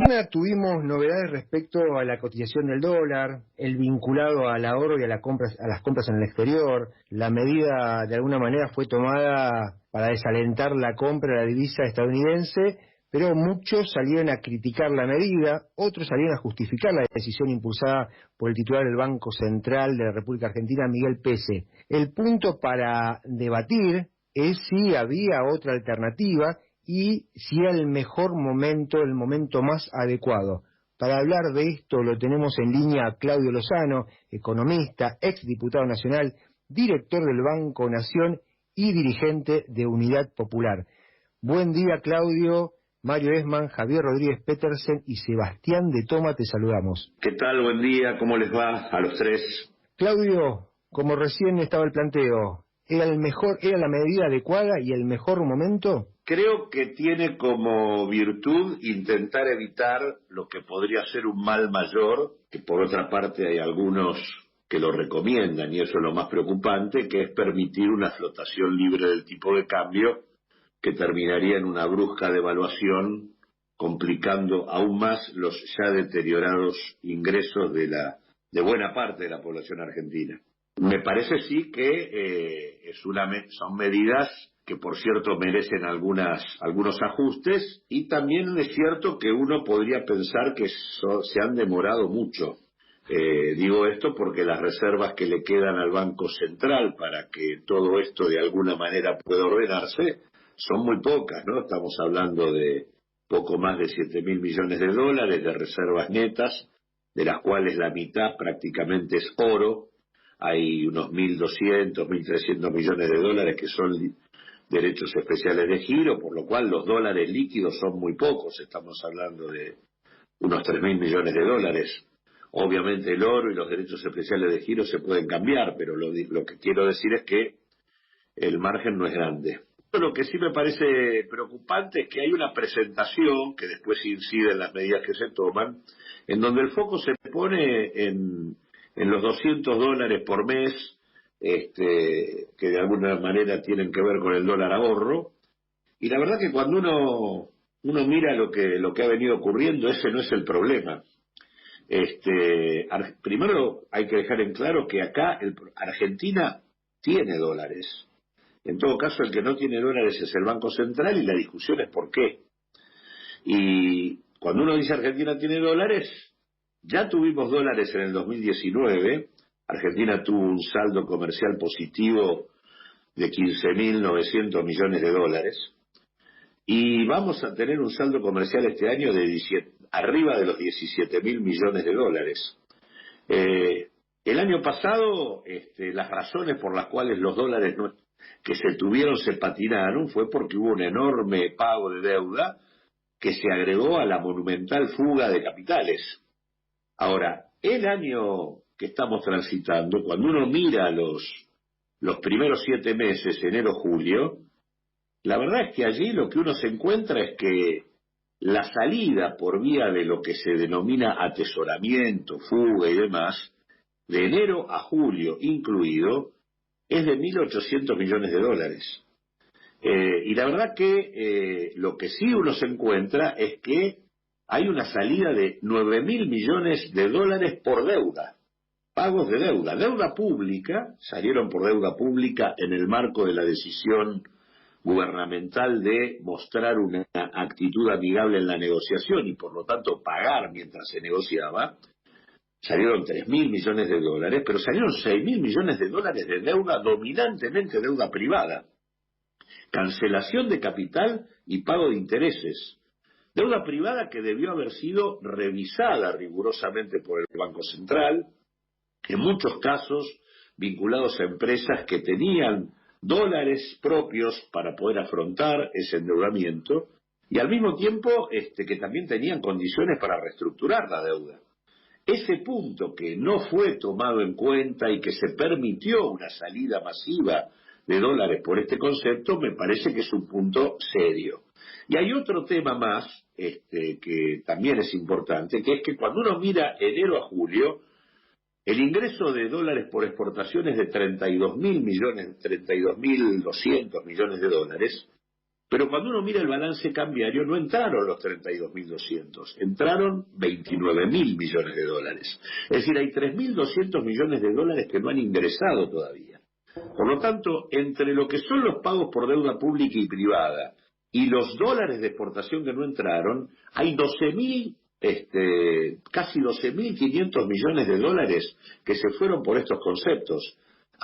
Mañana tuvimos novedades respecto a la cotización del dólar, el vinculado al ahorro y a las compras en el exterior. La medida de alguna manera fue tomada para desalentar la compra de la divisa estadounidense, pero muchos salieron a criticar la medida, otros salieron a justificar la decisión impulsada por el titular del Banco Central de la República Argentina, Miguel Pese. El punto para debatir es si había otra alternativa y si era el mejor momento, el momento más adecuado. Para hablar de esto lo tenemos en línea a Claudio Lozano, economista, exdiputado nacional, director del Banco Nación y dirigente de Unidad Popular. Buen día, Claudio. Mario Esman, Javier Rodríguez Petersen y Sebastián de Toma, te saludamos. ¿Qué tal? Buen día, ¿cómo les va a los tres? Claudio, como recién estaba el planteo, ¿era la medida adecuada y el mejor momento? Creo que tiene como virtud intentar evitar lo que podría ser un mal mayor, que por otra parte hay algunos que lo recomiendan, y eso es lo más preocupante, que es permitir una flotación libre del tipo de cambio, que terminaría en una brusca devaluación, complicando aún más los ya deteriorados ingresos de buena parte de la población argentina. Me parece sí que son medidas que por cierto merecen algunos ajustes, y también es cierto que uno podría pensar que se han demorado mucho. Digo esto porque las reservas que le quedan al Banco Central para que todo esto de alguna manera pueda ordenarse son muy pocas, ¿no? Estamos hablando de poco más de 7.000 millones de dólares de reservas netas, de las cuales la mitad prácticamente es oro. Hay unos 1.200, 1.300 millones de dólares que son derechos especiales de giro, por lo cual los dólares líquidos son muy pocos, estamos hablando de unos 3.000 millones de dólares. Obviamente el oro y los derechos especiales de giro se pueden cambiar, pero lo que quiero decir es que el margen no es grande. Lo que sí me parece preocupante es que hay una presentación, que después incide en las medidas que se toman, en donde el foco se pone en los 200 dólares por mes, que de alguna manera tienen que ver con el dólar ahorro, y la verdad que cuando uno mira lo que ha venido ocurriendo, ese no es el problema. Primero hay que dejar en claro que acá Argentina tiene dólares. En todo caso, el que no tiene dólares es el Banco Central, y la discusión es por qué. Y cuando uno dice Argentina tiene dólares, ya tuvimos dólares en el 2019, Argentina tuvo un saldo comercial positivo de 15.900 millones de dólares, y vamos a tener un saldo comercial este año de arriba de los 17.000 millones de dólares. El año pasado, las razones por las cuales los dólares que se tuvieron se patinaron fue porque hubo un enorme pago de deuda que se agregó a la monumental fuga de capitales. Ahora, el año que estamos transitando, cuando uno mira los primeros 7 meses, enero-julio, la verdad es que allí lo que uno se encuentra es que la salida por vía de lo que se denomina atesoramiento, fuga y demás, de enero a julio incluido, es de 1.800 millones de dólares. Y la verdad que lo que sí uno se encuentra es que hay una salida de 9.000 millones de dólares por deuda, pagos de deuda pública, salieron por deuda pública en el marco de la decisión gubernamental de mostrar una actitud amigable en la negociación y por lo tanto pagar mientras se negociaba. Salieron 3.000 millones de dólares, pero salieron 6.000 millones de dólares de deuda, dominantemente deuda privada, cancelación de capital y pago de intereses. Deuda privada que debió haber sido revisada rigurosamente por el Banco Central, en muchos casos vinculados a empresas que tenían dólares propios para poder afrontar ese endeudamiento, y al mismo tiempo que también tenían condiciones para reestructurar la deuda. Ese punto que no fue tomado en cuenta y que se permitió una salida masiva de dólares por este concepto, me parece que es un punto serio. Y hay otro tema más que también es importante, que es que cuando uno mira enero a julio, el ingreso de dólares por exportación es de 32.200 millones de dólares, Pero cuando uno mira el balance cambiario, no entraron los 32.200, entraron 29.000 millones de dólares. Es decir, hay 3.200 millones de dólares que no han ingresado todavía. Por lo tanto, entre lo que son los pagos por deuda pública y privada y los dólares de exportación que no entraron, hay casi 12.500 millones de dólares que se fueron por estos conceptos.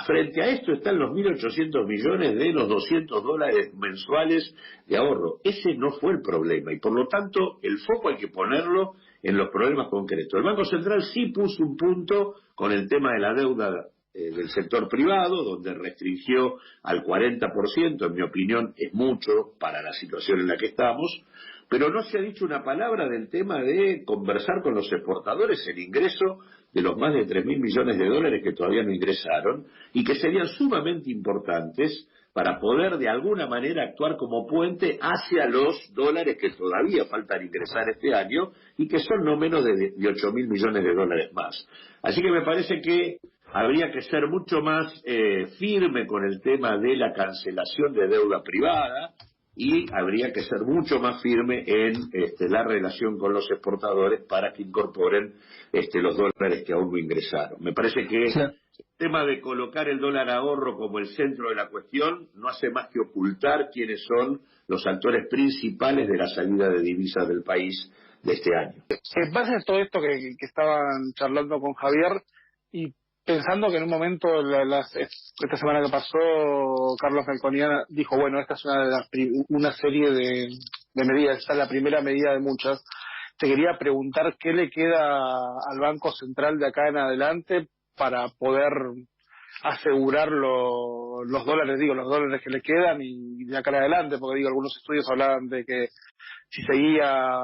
Frente a esto están los 1.800 millones de los 200 dólares mensuales de ahorro. Ese no fue el problema y por lo tanto el foco hay que ponerlo en los problemas concretos. El Banco Central sí puso un punto con el tema de la deuda del sector privado, donde restringió al 40%, en mi opinión es mucho para la situación en la que estamos, pero no se ha dicho una palabra del tema de conversar con los exportadores el ingreso de los más de 3.000 millones de dólares que todavía no ingresaron y que serían sumamente importantes para poder de alguna manera actuar como puente hacia los dólares que todavía faltan ingresar este año y que son no menos de 8.000 millones de dólares más. Así que me parece que habría que ser mucho más firme con el tema de la cancelación de deuda privada y habría que ser mucho más firme en la relación con los exportadores para que incorporen los dólares que aún no ingresaron. Me parece que el tema de colocar el dólar ahorro como el centro de la cuestión no hace más que ocultar quiénes son los actores principales de la salida de divisas del país de este año. En base a todo esto que estaban charlando con Javier y pensando que en un momento, esta semana que pasó, Carlos Melconian dijo, bueno, esta es una serie de medidas, esta es la primera medida de muchas. Te quería preguntar qué le queda al Banco Central de acá en adelante para poder asegurar los dólares, los dólares que le quedan y de acá en adelante, porque algunos estudios hablaban de que si seguía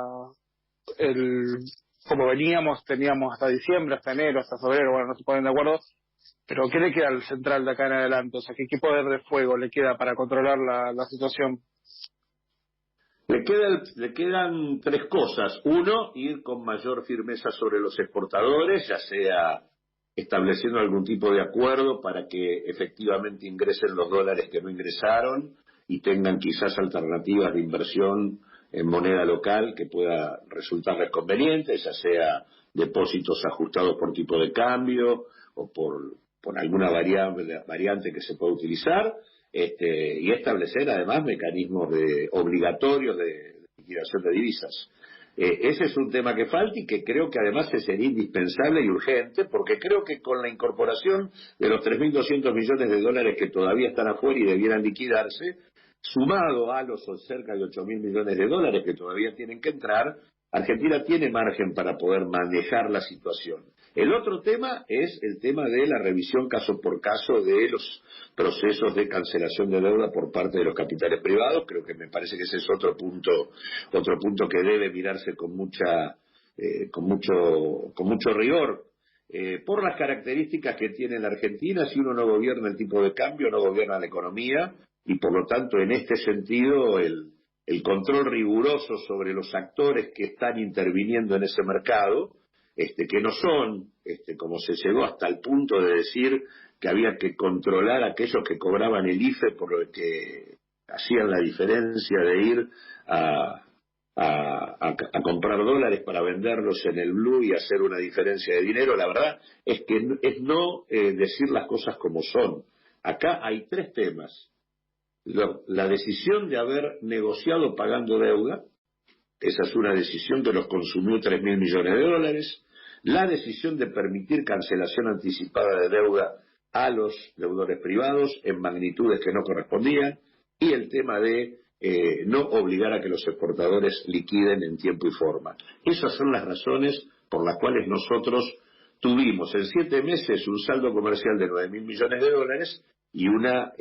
como veníamos, teníamos hasta diciembre, hasta enero, hasta febrero, bueno, no se ponen de acuerdo, pero ¿qué le queda al central de acá en adelante? O sea, ¿qué poder de fuego le queda para controlar la situación? Le quedan tres cosas. Uno, ir con mayor firmeza sobre los exportadores, ya sea estableciendo algún tipo de acuerdo para que efectivamente ingresen los dólares que no ingresaron y tengan quizás alternativas de inversión en moneda local que pueda resultarles conveniente, ya sea depósitos ajustados por tipo de cambio o por alguna variante que se pueda utilizar, y establecer además mecanismos obligatorios de liquidación de divisas. Ese es un tema que falta y que creo que además sería indispensable y urgente, porque creo que con la incorporación de los 3.200 millones de dólares que todavía están afuera y debieran liquidarse, sumado a los cerca de 8.000 millones de dólares que todavía tienen que entrar, Argentina tiene margen para poder manejar la situación. El otro tema es el tema de la revisión caso por caso de los procesos de cancelación de deuda por parte de los capitales privados. Creo que me parece que ese es otro punto que debe mirarse con mucho rigor. Por las características que tiene la Argentina, si uno no gobierna el tipo de cambio, no gobierna la economía, y por lo tanto en este sentido el control riguroso sobre los actores que están interviniendo en ese mercado, que no son, como se llegó hasta el punto de decir que había que controlar a aquellos que cobraban el IFE por lo que hacían la diferencia de ir a comprar dólares para venderlos en el blue y hacer una diferencia de dinero. La verdad es que es no decir las cosas como son. Acá hay tres temas. La decisión de haber negociado pagando deuda, esa es una decisión que los consumió 3.000 millones de dólares. La decisión de permitir cancelación anticipada de deuda a los deudores privados en magnitudes que no correspondían, y el tema de no obligar a que los exportadores liquiden en tiempo y forma. Esas son las razones por las cuales nosotros tuvimos en 7 meses un saldo comercial de 9.000 millones de dólares y una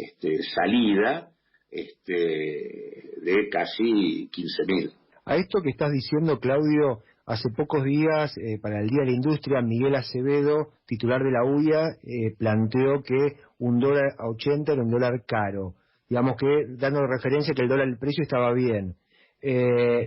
salida de casi 15.000. A esto que estás diciendo, Claudio, hace pocos días, para el Día de la Industria, Miguel Acevedo, titular de la UIA, planteó que $1.80 era un dólar caro. Digamos que, dando referencia que el precio estaba bien.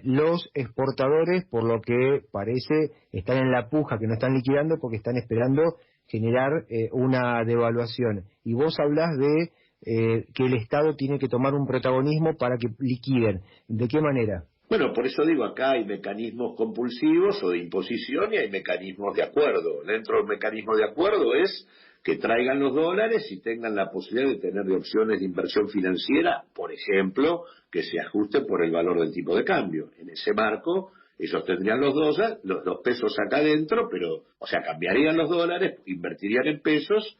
Los exportadores, por lo que parece, están en la puja, que no están liquidando porque están esperando generar una devaluación. Y vos hablás de que el Estado tiene que tomar un protagonismo para que liquiden. ¿De qué manera? Bueno, por eso digo, acá hay mecanismos compulsivos o de imposición y hay mecanismos de acuerdo. Dentro del mecanismo de acuerdo es que traigan los dólares y tengan la posibilidad de tener opciones de inversión financiera, por ejemplo, que se ajusten por el valor del tipo de cambio. En ese marco, ellos tendrían los pesos acá adentro, pero, o sea, cambiarían los dólares, invertirían en pesos,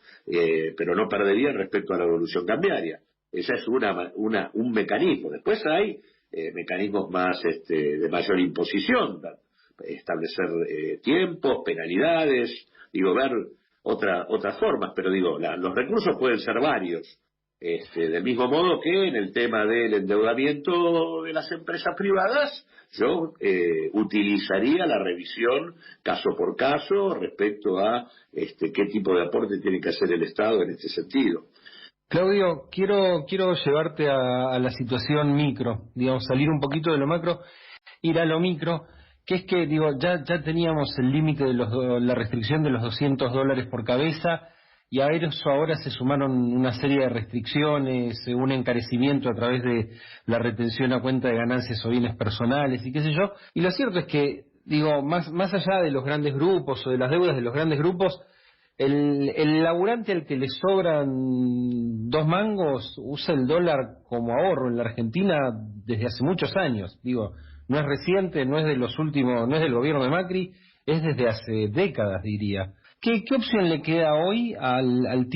pero no perderían respecto a la evolución cambiaria. Ese es un mecanismo. Después hay mecanismos más de mayor imposición, establecer tiempos, penalidades, ver otras formas, pero los recursos pueden ser varios. Del mismo modo que en el tema del endeudamiento de las empresas privadas, yo utilizaría la revisión caso por caso respecto a qué tipo de aporte tiene que hacer el Estado en este sentido. Claudio, quiero llevarte a la situación micro, salir un poquito de lo macro, ir a lo micro, que es que, ya teníamos el límite de la restricción de los $200 por cabeza, y a eso ahora se sumaron una serie de restricciones, un encarecimiento a través de la retención a cuenta de ganancias o bienes personales y qué sé yo, y lo cierto es que, más allá de los grandes grupos o de las deudas de los grandes grupos, el laburante al que le sobran 2 mangos usa el dólar como ahorro en la Argentina desde hace muchos años. No es reciente, no es de los últimos, no es del gobierno de Macri, es desde hace décadas, diría. ¿Qué opción le queda hoy al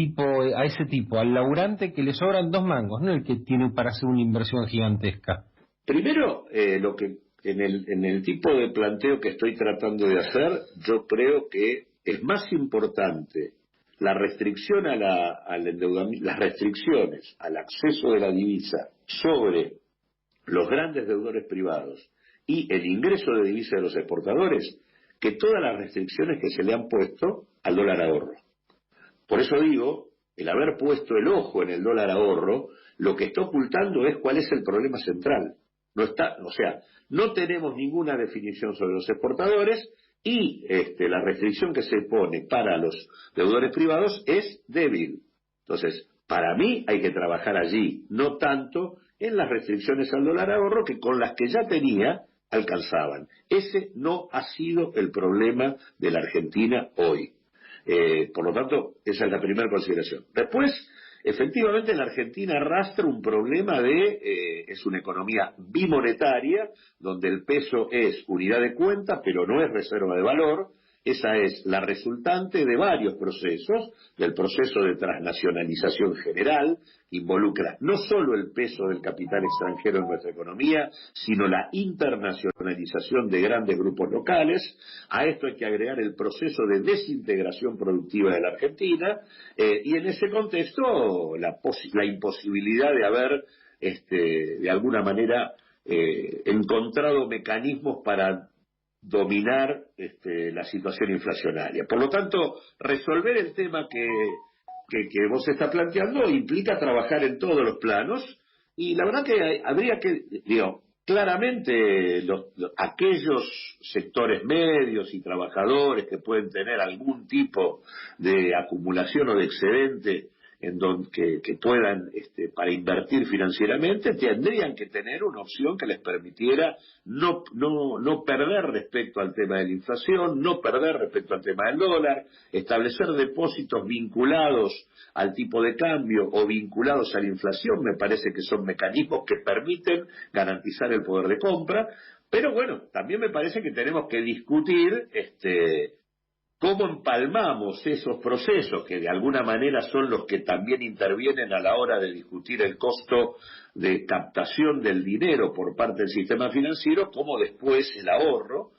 ese tipo, al laburante que le sobran 2 mangos, no el que tiene para hacer una inversión gigantesca? Primero, lo que en el tipo de planteo que estoy tratando de hacer, yo creo que es más importante la restricción al endeudamiento, las restricciones al acceso de la divisa sobre los grandes deudores privados y el ingreso de divisa de los exportadores que todas las restricciones que se le han puesto al dólar ahorro. Por eso digo, el haber puesto el ojo en el dólar ahorro, lo que está ocultando es cuál es el problema central. No tenemos ninguna definición sobre los exportadores y la restricción que se pone para los deudores privados es débil. Entonces, para mí hay que trabajar allí, no tanto en las restricciones al dólar ahorro que con las que ya tenía alcanzaban. Ese no ha sido el problema de la Argentina hoy. Por lo tanto, esa es la primera consideración. Después, efectivamente, la Argentina arrastra un problema es una economía bimonetaria, donde el peso es unidad de cuenta, pero no es reserva de valor. Esa es la resultante de varios procesos, del proceso de transnacionalización general, que involucra no solo el peso del capital extranjero en nuestra economía, sino la internacionalización de grandes grupos locales. A esto hay que agregar el proceso de desintegración productiva de la Argentina, y en ese contexto la imposibilidad de haber, de alguna manera, encontrado mecanismos para dominar la situación inflacionaria. Por lo tanto, resolver el tema que vos estás planteando implica trabajar en todos los planos, y la verdad que habría que, claramente aquellos sectores medios y trabajadores que pueden tener algún tipo de acumulación o de excedente que puedan para invertir financieramente, tendrían que tener una opción que les permitiera no perder respecto al tema de la inflación, no perder respecto al tema del dólar, establecer depósitos vinculados al tipo de cambio o vinculados a la inflación. Me parece que son mecanismos que permiten garantizar el poder de compra, pero bueno, también me parece que tenemos que discutir cómo empalmamos esos procesos que de alguna manera son los que también intervienen a la hora de discutir el costo de captación del dinero por parte del sistema financiero, cómo después el ahorro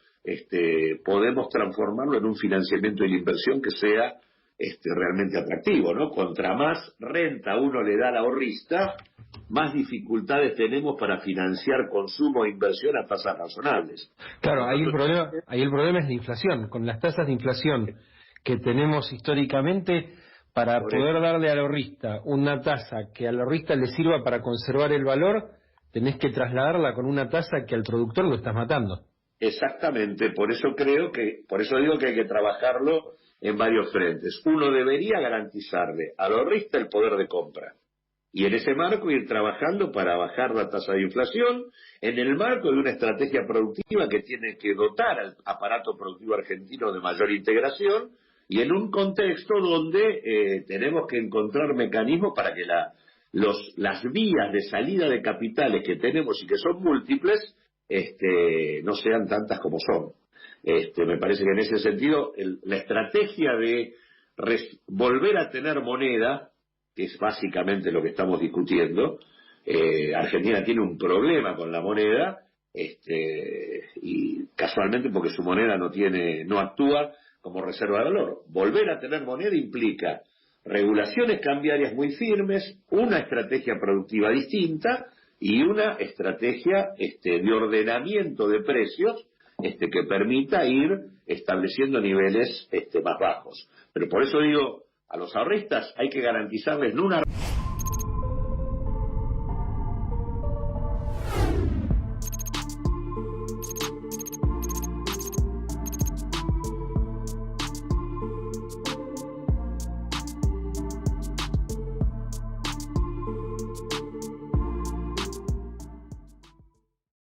podemos transformarlo en un financiamiento de la inversión que sea realmente atractivo, ¿no? Contra más renta uno le da al ahorrista, más dificultades tenemos para financiar consumo e inversión a tasas razonables. Claro, ahí el problema es la inflación. Con las tasas de inflación que tenemos históricamente, para poder darle al ahorrista una tasa que al ahorrista le sirva para conservar el valor, tenés que trasladarla con una tasa que al productor lo estás matando. Exactamente, por eso digo que hay que trabajarlo en varios frentes. Uno debería garantizarle al ahorrista el poder de compra. y en ese marco ir trabajando para bajar la tasa de inflación, en el marco de una estrategia productiva que tiene que dotar al aparato productivo argentino de mayor integración, y en un contexto donde tenemos que encontrar mecanismos para que las vías de salida de capitales que tenemos y que son múltiples, no sean tantas como son. Me parece que en ese sentido la estrategia de volver a tener moneda, que es básicamente lo que estamos discutiendo, Argentina tiene un problema con la moneda, y casualmente porque su moneda no actúa como reserva de valor. Volver a tener moneda implica regulaciones cambiarias muy firmes, una estrategia productiva distinta y una estrategia de ordenamiento de precios que permita ir estableciendo niveles más bajos. Pero por eso digo, a los ahorristas hay que garantizarles no una